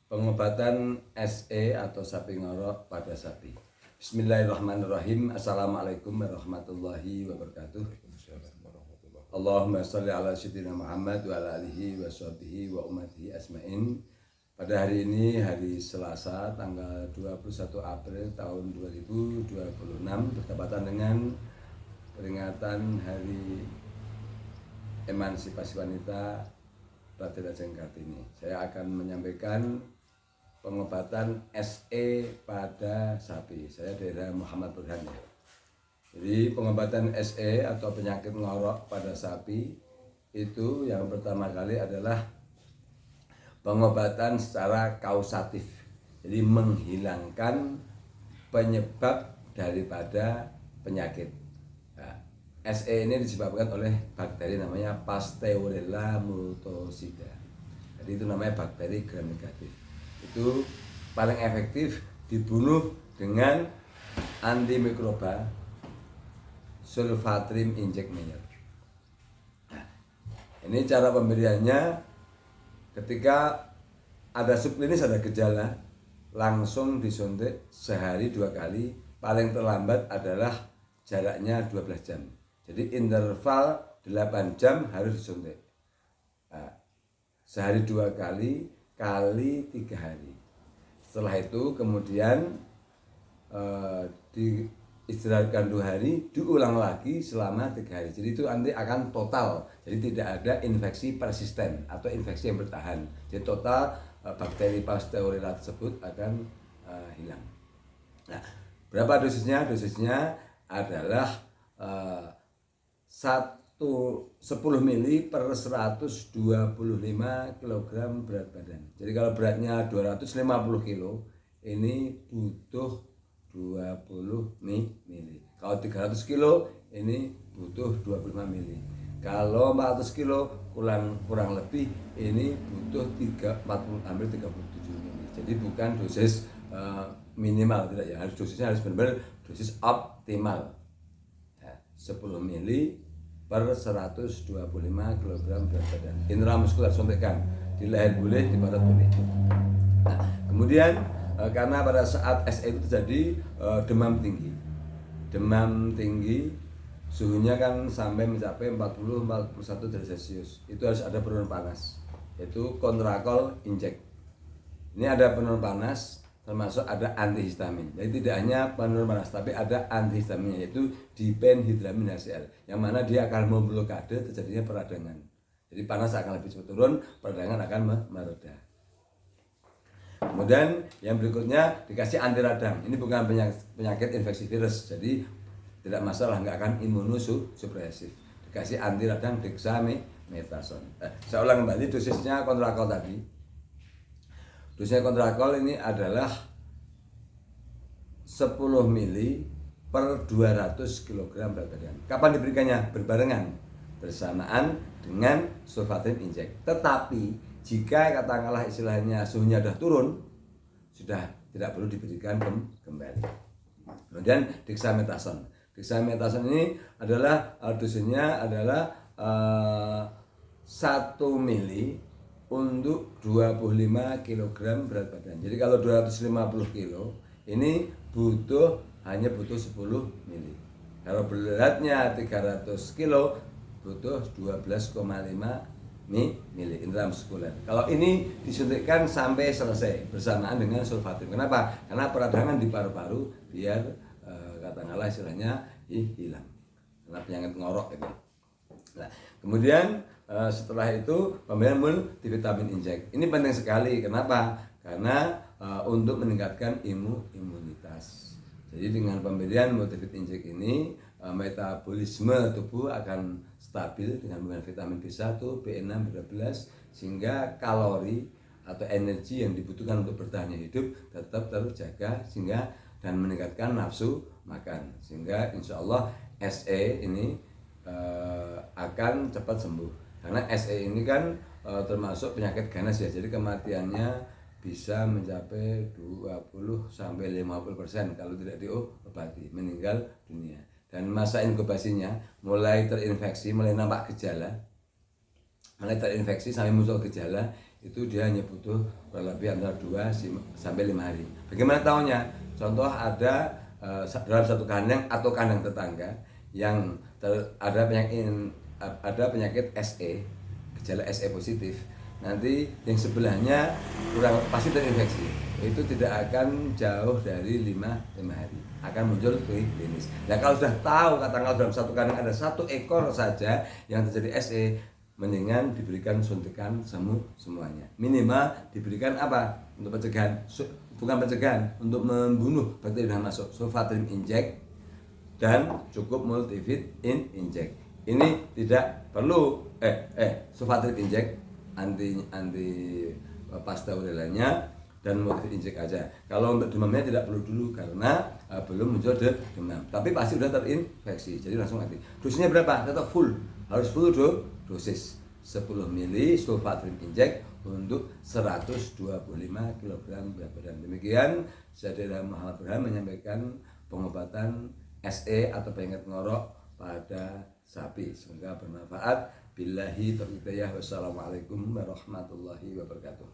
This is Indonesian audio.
Pengobatan SE atau sapi ngorok pada sapi. Bismillahirrahmanirrahim. Assalamualaikum warahmatullahi wabarakatuh. Allahumma sholli ala sayyidina Muhammad wa ala alihi wa sahbihi wa ummatihi asma'in. Pada hari ini, hari Selasa, tanggal 21 April tahun 2026, bertepatan dengan peringatan Hari Emansipasi Wanita Radhika Kartini. Saya akan menyampaikan pengobatan SE pada sapi. Saya daerah Muhammad Burhan. Jadi pengobatan SE atau penyakit ngorok pada sapi itu yang pertama kali adalah pengobatan secara kausatif. Jadi menghilangkan penyebab daripada penyakit. Nah, SE ini disebabkan oleh bakteri namanya Pasteurella multocida. Jadi itu namanya bakteri gram negatif. Itu paling efektif dibunuh dengan antimikroba sulfatrim injek Meyer. Nah, ini cara pemberiannya. Ketika ada subklinis, ada gejala, langsung disuntik sehari 2 kali. Paling terlambat adalah jaraknya 12 jam. Jadi interval 8 jam harus disuntik. Nah, sehari 2 kali kali 3 hari. Setelah itu kemudian diistirahatkan 2 hari, diulang lagi selama 3 hari. Jadi itu nanti akan total. Jadi tidak ada infeksi persisten atau infeksi yang bertahan. Jadi total bakteri Pasteurella tersebut akan hilang. Nah, berapa dosisnya? Dosisnya adalah 10 mili per 125 kg berat badan. Jadi kalau beratnya 250 kg, ini butuh 20 mili. Kalau 300 kg, ini butuh 25 mili. Kalau 400 kg, kurang lebih ini butuh 40 hampir 37 mili. Jadi bukan dosis minimal, tidak ya. Dosisnya harus benar-benar dosis optimal. Ya, 10 mili per 125 kg berat badan. Intramuskuler suntikan, di leher boleh, di barat boleh. Nah, kemudian karena pada saat SE itu terjadi demam tinggi, suhunya kan sampai mencapai 40-41 derajat Celcius. Itu harus ada penurunan panas, yaitu kontrakol injek. Ini ada penurunan panas, termasuk ada antihistamin. Jadi tidak hanya penurunan panas, tapi ada antihistaminnya, yaitu diphenhidramin HCl, yang mana dia akan memblokade terjadinya peradangan. Jadi panas akan lebih cepat turun, peradangan akan mereda. Kemudian yang berikutnya dikasih anti radang. Ini bukan penyakit infeksi virus, jadi tidak masalah, nggak akan imunosupresif. Dikasih anti radang dexamethasone. Saya ulang kembali dosisnya kontrakol tadi. Dosisnya kontrakol ini adalah 10 mili per 200 kg berat badan. Kapan diberikannya? Berbarengan, bersamaan dengan sulfatrim injek. Tetapi jika katakanlah istilahnya suhunya sudah turun, sudah tidak perlu diberikan kembali. Kemudian dexamethasone. Dexamethasone ini adalah dosisnya adalah 1 mili untuk 25 kg berat badan. Jadi kalau 250 kg ini hanya butuh 10 mili. Kalau beratnya 300 kg butuh 12,5 mili intramuskuler. Kalau ini disuntikkan sampai selesai bersamaan dengan sulfatrim. Kenapa? Karena peradangan di paru-paru biar katakanlah istilahnya hilang. Karena penyakit ngorok ini. Nah, kemudian setelah itu pemberian multivitamin injek. Ini penting sekali. Kenapa? Karena untuk meningkatkan imunitas. Jadi dengan pemberian multivitamin injek ini metabolisme tubuh akan stabil dengan menggunakan vitamin B1, B6, B12, sehingga kalori atau energi yang dibutuhkan untuk bertahan hidup tetap terjaga, sehingga dan meningkatkan nafsu makan, sehingga insya Allah SE ini akan cepat sembuh. Karena SE ini kan termasuk penyakit ganas ya, jadi kematiannya bisa mencapai 20-50% kalau tidak diobati, meninggal dunia. Dan masa inkubasinya mulai terinfeksi, mulai nampak gejala, mulai terinfeksi sampai muncul gejala itu dia hanya butuh kurang lebih antara 2 sampai 5 hari. Bagaimana tahunya? Contoh ada dalam satu kandang atau kandang tetangga yang ada penyakit SE, gejala SE positif. Nanti yang sebelahnya kurang pasti terinfeksi, itu tidak akan jauh dari 5 hari akan muncul klinis. Nah kalau sudah tahu katakanlah dalam satu kandang ada 1 ekor saja yang terjadi SE, mendingan diberikan suntikan semuanya. Minimal diberikan apa? Untuk pencegahan, bukan pencegahan, untuk membunuh bakteri yang masuk, Sulfatrim inject dan cukup multivit inject. Ini tidak perlu Sulfatrim inject, anti pasteurellanya dan multivit inject aja. Kalau untuk demamnya tidak perlu dulu karena belum muncul demam, tapi pasti sudah terinfeksi, jadi langsung mati. Dosisnya berapa? Tetap full, harus full dosis 10 ml Sulfatrim inject untuk 125 kg berat badan. Demikian saya Muhammad Burhan menyampaikan pengobatan SE atau penyakit ngorok pada sapi. Semoga bermanfaat. Billahi taufiq hidayah. Wassalamualaikum warahmatullahi wabarakatuh.